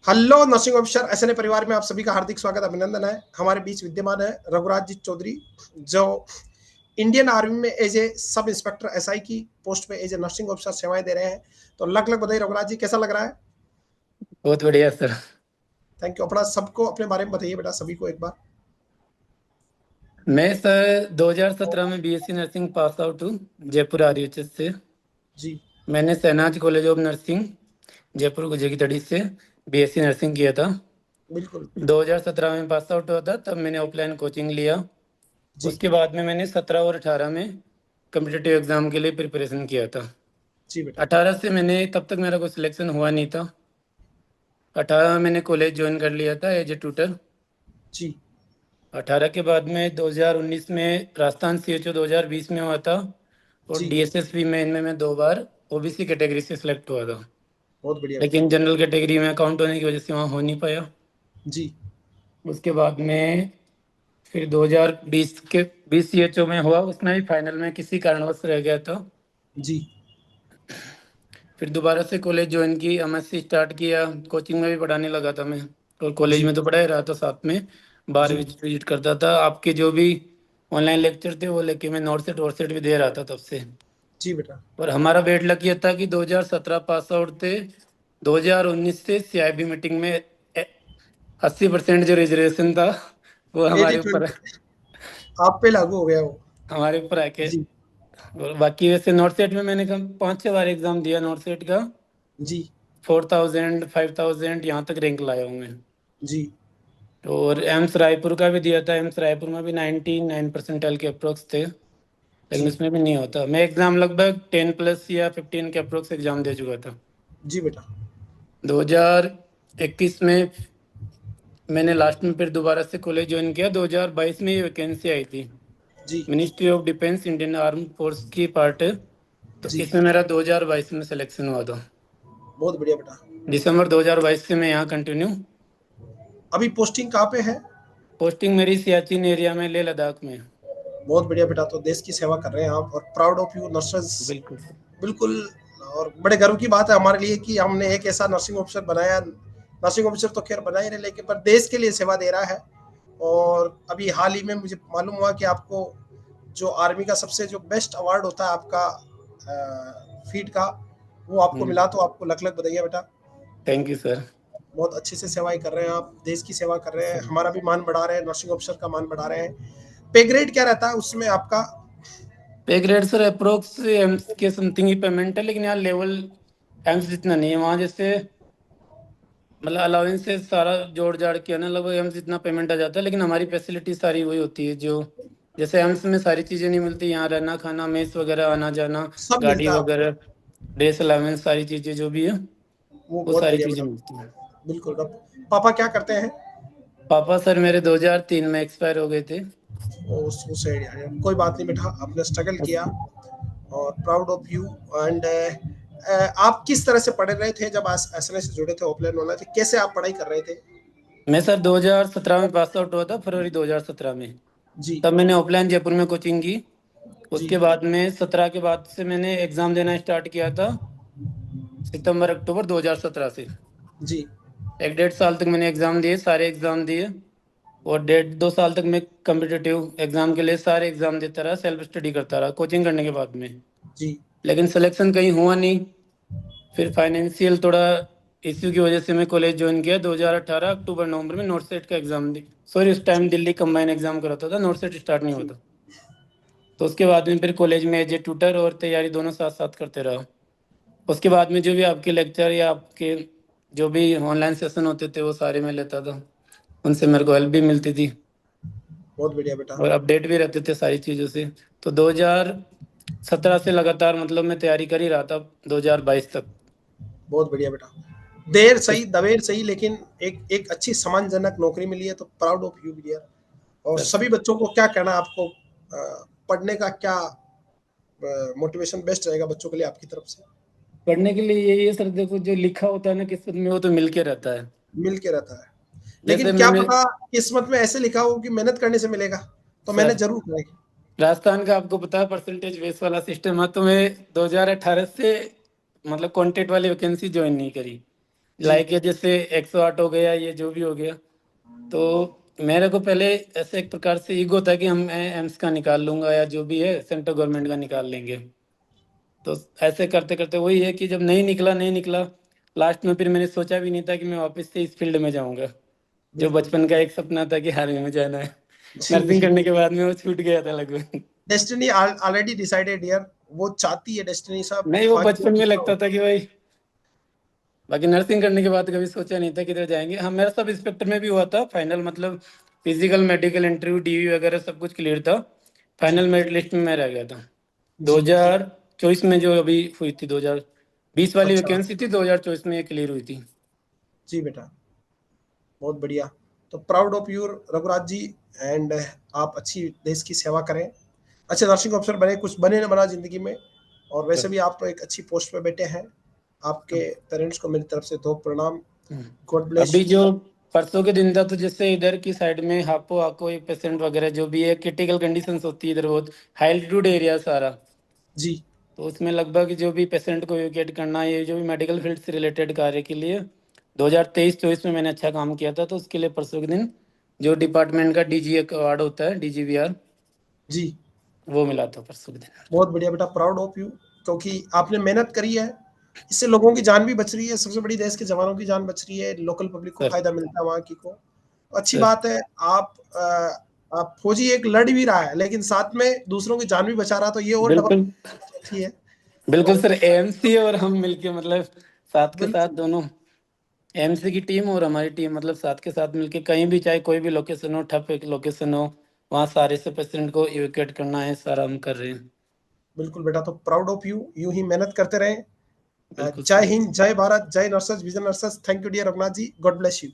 Hello nursing officer SNA परिवार में आप सभी का हार्दिक स्वागत अभिनंदन है। हमारे बीच विद्यमान है रघुराज जी चौधरी, जो इंडियन आर्मी में as a sub inspector SI की पोस्ट पे एज ए नर्सिंग ऑफिसर सेवाएं दे रहे हैं। तो लग बधाई रघुराज जी, कैसा लग रहा है? बहुत बढ़िया सर। Thank you. अपना सबको अपने बारे में बताइए बेटा, सभी को एक बार। मैं सर 2017 में बीएससी नर्सिंग पास आउट हूँ, जयपुर आरयूएचएस से। जी मैंने Shehnaaz college of nursing Jaipur गुजर की तड़ी से बीएससी नर्सिंग किया था। बिल्कुल। 2017 में पास आउट हुआ था, तब मैंने ऑफलाइन कोचिंग लिया। जी उसके बाद में मैंने 17 और 18 में कम्पिटिटिव एग्जाम के लिए प्रिपरेशन किया था। जी बेटा। 18 से मैंने, तब तक मेरा कोई सिलेक्शन हुआ नहीं था। 18 में मैंने कॉलेज ज्वाइन कर लिया था एज ए ट्यूटर। जी 18 के बाद में 2019 में राजस्थान सीएचओ 2020 में हुआ था, और जी डीएसएसबी में इनमें मैं 2 बार ओबीसी कैटेगरी से सिलेक्ट हुआ था। बहुत बढ़िया बेटा। लेकिन जनरल कैटेगरी में अकाउंट होने की वजह से वहाँ हो नहीं पाया। जी उसके बाद में फिर 2020 के 20 सीएचओ में हुआ, उसमें भी फाइनल में किसी कारणवश रह गया था। जी फिर दोबारा से कॉलेज ज्वाइन की, एमएससी स्टार्ट किया। कोचिंग में भी पढ़ाने लगा था मैं, और कॉलेज जी में तो पढ़ा ही रहा था, साथ में बाहर जी विजिट करता था। आपके जो भी ऑनलाइन लेक्चर थे वो लेके मैं नोट सेट वोट सेट भी दे रहा था तब से। जी बेटा। और हमारा बेड लक ये था कि 2017 पास आउट थे, 2019 से सीआईबी मीटिंग में 80% जो रिजर्वेशन था वो एटी हमारे ऊपर 20 आप पे लागू हो गया वो। हमारे ऊपर आके। जी और बाकी वैसे नोट सेट में मैंने कम 5-6 बार एग्जाम दिया नोट सेट का। जी 4000 5000 यहाँ तक रैंक लाया हूँ मैं। जी और एम्स रायपुर का भी दिया था। एम्स रायपुर में भी 99 परसेंटाइल के अप्रोक्स थे, लेकिन जी उसमें भी नहीं होता। मैं एग्जाम लगभग 10+ या 15 के अप्रोक्स एग्जाम दे चुका था। जी बेटा। 2021 में मैंने लास्ट में फिर दोबारा से कॉलेज ज्वाइन किया। 2022 में ये वैकेंसी आई थी, जी ministry of defence Indian arm force की पार्ट है, तो जी इसमें मेरा 2022 में सिलेक्शन हुआ था। बहुत बढ़िया बेटा। दिसंबर 2022 से मैं यहाँ कंटिन्यू। अभी पोस्टिंग कहाँ पे है? पोस्टिंग मेरी सियाचिन एरिया में, लेह लद्दाख में। बहुत बढ़िया बेटा। तो देश की सेवा कर रहे हैं आप, और प्राउड ऑफ यू नर्सेस। बिल्कुल। बिल्कुल। और बड़े गर्व की बात है हमारे लिए कि हमने एक ऐसा नर्सिंग ऑफिसर बनाया। नर्सिंग ऑफिसर तो खैर बना ही रहे, लेकिन पर देश के लिए सेवा दे रहा है। और अभी हाल ही में मुझे मालूम हुआ कि आपको जो आर्मी का सबसे जो बेस्ट अवार्ड होता है आपका फीट का, वो आपको मिला। तो आपको लख लख बधाइयाँ बेटा। Thank you sir. बहुत अच्छे से सेवाएं कर रहे हैं आप, देश की सेवा कर रहे हैं, हमारा भी मान बढ़ा रहे हैं, नर्सिंग ऑफिसर का मान बढ़ा रहे हैं। पे ग्रेड क्या रहता है उसमें आपका? पे ग्रेड सर अप्रोक्स एम्स के समथिंग ही पेमेंट है, लेकिन यहाँ लेवल एम्स जितना नहीं है। वहाँ जैसे मतलब अलाउंस से सारा जोड़ जाड़ के ना लगभग एम्स जितना पेमेंट आ जाता है, लेकिन हमारी फैसिलिटी सारी वही होती है जो जैसे एम्स में सारी चीज़ें नहीं मिलती, यहाँ रहना खाना मेस वगैरह आना जाना, सब गाड़ी मिलता है आपको। वगैरह, ड्रेस अलाउंस, सारी चीज़ें जो भी है वो वो बहुत सारी बढ़िया चीज़ें बेटा। मिलती हैं। बिल्कुल। पापा क्या करते हैं? पापा सर मेरे 2003 में एक्सपायर हो गए थे। उस कोई बात नहीं बेटा, आपने स्ट्रगल किया, और प्राउड ऑफ यू। एंड आप किस तरह से पढ़ रहे थे जब एसएनए से जुड़े थे, ऑफलाइन होना थे, कैसे आप पढ़ाई कर रहे थे? मैं सर 2017 में पास आउट हुआ था, फरवरी 2017 में। जी तब मैंने ऑफलाइन जयपुर में कोचिंग की। जी उसके बाद में 17 के बाद से मैंने एग्ज़ाम देना स्टार्ट किया था, सितंबर अक्टूबर 2017 से। जी 1-1.5 साल तक मैंने एग्ज़ाम दिए, सारे एग्ज़ाम दिए। और 1.5-2 साल तक मैं कम्पिटिटिव एग्ज़ाम के लिए सारे एग्ज़ाम देता रहा, सेल्फ स्टडी करता रहा कोचिंग करने के बाद में। जी लेकिन सिलेक्शन कहीं हुआ नहीं। फिर फाइनेंशियल थोड़ा इश्यू की वजह से मैं कॉलेज ज्वाइन किया। 2018 अक्टूबर नवंबर में नोट सेट का एग्ज़ाम दी। सॉरी, उस टाइम दिल्ली कंबाइन एग्ज़ाम कराता था, नोट सेट स्टार्ट नहीं हुआ जी था। तो उसके बाद में फिर कॉलेज में एज ए ट्यूटर और तैयारी दोनों साथ साथ करते रहा। उसके बाद में जो भी आपके लेक्चर या आपके जो भी ऑनलाइन सेशन होते थे वो सारे मैं लेता था, उनसे मेरे को हेल्प भी मिलती थी बहुत बढ़िया बेटा। और अपडेट भी रहते थे सारी चीज़ों से। तो 2017 से लगातार मतलब मैं तैयारी कर ही रहा था 2022 तक। बहुत बढ़िया बेटा। देर सही दबेर सही, लेकिन एक एक अच्छी सम्मानजनक नौकरी मिली है, तो प्राउड ऑफ यू डियर। और सर सभी बच्चों को क्या कहना आपको, पढ़ने का क्या मोटिवेशन बेस्ट रहेगा बच्चों के लिए आपकी तरफ से? पढ़ने के लिए यही है सर, देखो जो लिखा होता है ना किस्मत में वो तो मिल के रहता है। मिल के रहता है, लेकिन जैसे क्या मैंने पता किस्मत में ऐसे लिखा हो कि मेहनत करने से मिलेगा, तो मेहनत सर जरूर करेगी। राजस्थान का आपको पता है परसेंटेज बेस वाला सिस्टम है, तो मैं 2018 से मतलब कॉन्टेक्ट वाली वैकेंसी ज्वाइन नहीं करी। जी। लाइक ये जैसे 108 हो गया, ये जो भी हो गया, तो मेरे को पहले ऐसे एक प्रकार से ईगो था कि हम एम्स का निकाल लूंगा या जो भी है सेंट्रल गवर्नमेंट का निकाल लेंगे। तो ऐसे करते करते वही है कि जब नहीं निकला लास्ट में, फिर मैंने सोचा भी नहीं था कि मैं वापस से इस फील्ड में जाऊंगा। जो बिल्कुल। बचपन का एक सपना था कि आर्मी में जाना है, नर्सिंग जी। करने के बाद में वो छूट गया था लगभग। डेस्टिनी ऑलरेडी डिसाइडेड यार, वो चाहती है डेस्टिनी साहब, नहीं, वो बाकी बचपन में जितना लगता हो। था कि भाई, बाकी नर्सिंग करने के बाद कभी सोचा नहीं था किधर जाएंगे। हाँ, मेरा सब इंस्पेक्टर में भी हुआ था फाइनल, मतलब फिजिकल मेडिकल इंटरव्यू डीवी वगैरह सब कुछ क्लियर था। जी। फाइनल मेरिट लिस्ट में मैं रह गया था जी। 2024 में, जो अभी हुई थी 2020 वाली अच्छा। वैकेंसी थी, 2024 में ये क्लियर हुई थी। जी बेटा, बहुत बढ़िया। तो proud of you Raghuraj ji. And आप अच्छी देश की सेवा करें, अच्छे नर्सिंग ऑफिसर बने, कुछ बने ना बना जिंदगी में। और वैसे भी आप एक अच्छी पोस्ट पे बैठे हैं। आपके पेरेंट्स को मेरी तरफ से दो प्रणाम। गॉड ब्लेस अभी यू। जो परसों के दिन था, तो जैसे इधर की साइड में हापो आको एक पेशेंट वगैरह जो भी है, क्रिटिकल कंडीशंस होती है इधर, बहुत हाई एल्टीट्यूड एरिया सारा। जी। तो उसमें लगभग जो भी पेशेंट को इवैक्यूएट करना, ये जो भी मेडिकल फील्ड से रिलेटेड कार्य के लिए 2023-24 में मैंने अच्छा काम किया था। तो उसके लिए परसों के दिन जो डिपार्टमेंट का डीजी अवार्ड होता है, डीजीवीआर, जी। वो मिला था परसों के दिन। बहुत बढ़िया बेटा, प्राउड ऑफ यू। क्योंकि आपने मेहनत करी है, इससे लोगों की जान भी बच रही है, सबसे बड़ी देश के जवानों की जान बच रही है, लोकल पब्लिक को सर फायदा मिलता है वहाँ की को। अच्छी सर बात है। आप फौजी एक लड़ भी रहा है लेकिन साथ में दूसरों की जान भी बचा रहा, तो ये और डबल बिल्कुल अच्छी है। बिल्कुल तो सर, एएमसी और हम मिलके, मतलब साथ के साथ बिल्कुल। दोनों, एएमसी की टीम और हमारी टीम, मतलब साथ के साथ मिलके कहीं भी, चाहे कोई भी लोकेशन हो, ठप एक लोकेशन हो, वहाँ सारे से पेशेंट को इवैक्यूएट करना है, सारा हम कर रहे हैं। बिल्कुल बेटा, तो प्राउड ऑफ यू, यूं ही मेहनत करते रहें। बिल्कुल जय सर। हिंद, जय भारत, जय नर्सेज, विजय nurses. Thank you dear Raghunath ji, God bless you.